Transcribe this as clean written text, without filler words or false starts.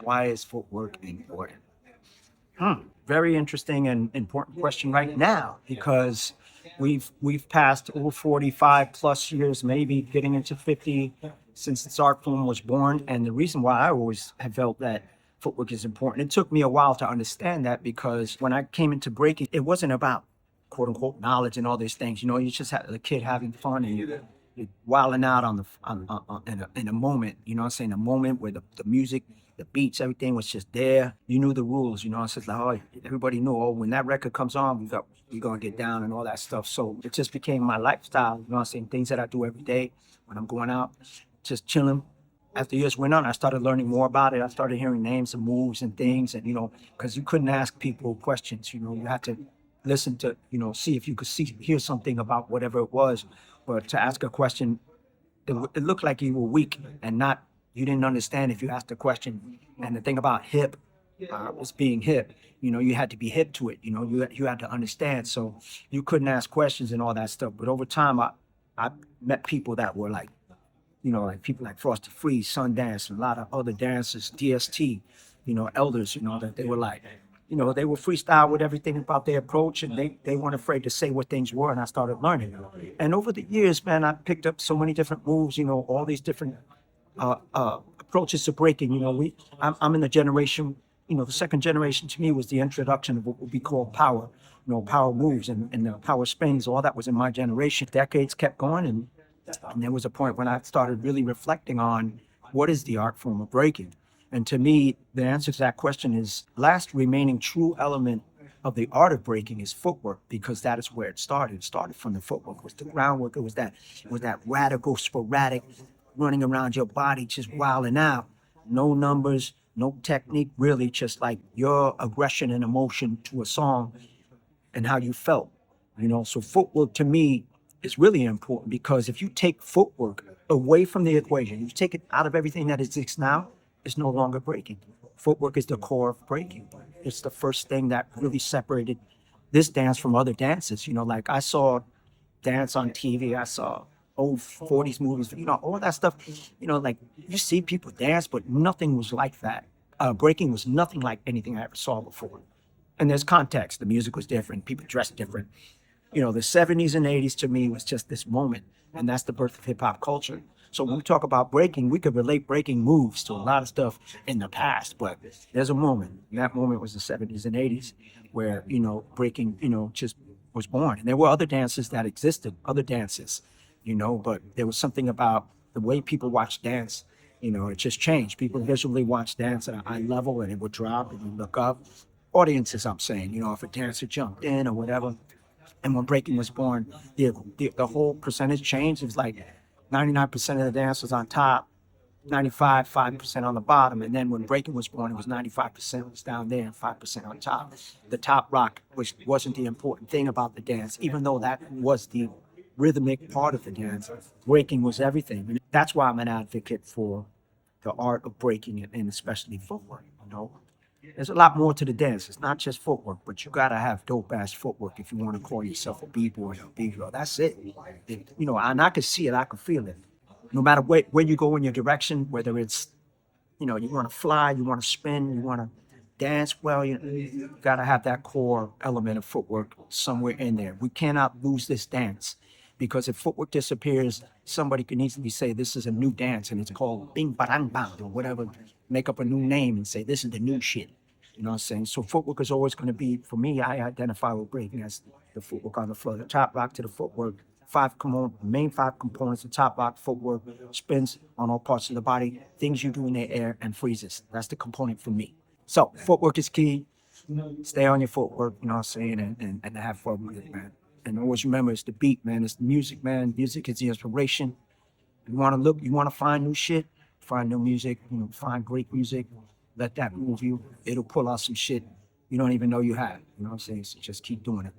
Why is footwork important? Very interesting and important question right now because we've passed over 45 plus years, maybe getting into 50 since this art form was born. And the reason why I always have felt that footwork is important, it took me a while to understand that because when I came into breaking, it wasn't about quote unquote knowledge and all these things. You know, you just had a kid having fun and you're wilding out on the in a moment. You know what I'm saying? A moment where the music, the beats, everything was just there. You knew the rules. You know, it's just like oh, everybody knew. Oh, when that record comes on, we're gonna get down and all that stuff. So it just became my lifestyle. You know what I'm saying? Things that I do every day when I'm going out, just chilling. As the years went on, I started learning more about it. I started hearing names and moves and things, and you know, because you couldn't ask people questions. You know, you had to listen to, you know, see if you could hear something about whatever it was. But to ask a question, it looked like you were weak and not, you didn't understand if you asked a question. And the thing about hip was being hip. You know, you had to be hip to it. You know, you had to understand. So you couldn't ask questions and all that stuff. But over time, I met people that were like, you know, like people like Frosty Freeze, Sundance, and a lot of other dancers, DST, you know, elders, you know, that they were like, you know, they were freestyle with everything about their approach and they weren't afraid to say what things were. And I started learning. And over the years, man, I picked up so many different moves, you know, all these different approaches to breaking. You know, I'm in the generation, you know, the second generation to me was the introduction of what would be called power, you know, power moves and the power spins. All that was in my generation. Decades kept going and there was a point when I started really reflecting on what is the art form of breaking. And to me, the answer to that question is last remaining true element of the art of breaking is footwork because that is where it started. It started from the footwork. It was the groundwork. It was that radical, sporadic running around your body, just wilding out. No numbers, no technique, really, just like your aggression and emotion to a song and how you felt. You know, so footwork to me is really important because if you take footwork away from the equation, you take it out of everything that exists now, it's no longer breaking. Footwork is the core of breaking. It's the first thing that really separated this dance from other dances. You know, like I saw dance on TV, I saw old 40s movies, you know, all that stuff. You know, like you see people dance, but nothing was like that. Breaking was nothing like anything I ever saw before. And there's context. The music was different. People dressed different. You know, the 70s and 80s to me was just this moment. And that's the birth of hip hop culture. So when we talk about breaking, we could relate breaking moves to a lot of stuff in the past. But there's a moment. And that moment was the 70s and 80s where, you know, breaking, you know, just was born. And there were other dances that existed, other dances, you know, but there was something about the way people watch dance. You know, it just changed. People visually watch dance at a high level and it would drop and you look up. Audiences, I'm saying, you know, if a dancer jumped in or whatever, and when breaking was born, the whole percentage changed. It was like 99% of the dance was on top, 5% on the bottom. And then when breaking was born, it was 95% was down there and 5% on top. The top rock, which wasn't the important thing about the dance, even though that was the rhythmic part of the dance, breaking was everything. And that's why I'm an advocate for the art of breaking it and especially footwork, you know. There's a lot more to the dance. It's not just footwork, but you gotta have dope ass footwork if you want to call yourself a b-boy or a b-girl. That's it. You know, and I can see it, I can feel it. No matter where you go in your direction, whether it's, you know, you want to fly, you want to spin, you want to dance well, you gotta have that core element of footwork somewhere in there. We cannot lose this dance because if footwork disappears, somebody can easily say this is a new dance and it's called bing barang bang or whatever, make up a new name and say this is the new shit. You know what I'm saying? So footwork is always going to be, for me, I identify with breaking as the footwork on the floor, the top rock to the footwork, main five components, the top rock, footwork, spins on all parts of the body, things you do in the air, and freezes. That's the component for me. So footwork is key. Stay on your footwork, you know what I'm saying, and have fun with it, man. And always remember, it's the beat, man. It's the music, man. Music is the inspiration. You want to look, you want to find new shit, find new music, you know, find great music. Let that move you. It'll pull out some shit you don't even know you have. You know what I'm saying? So just keep doing it.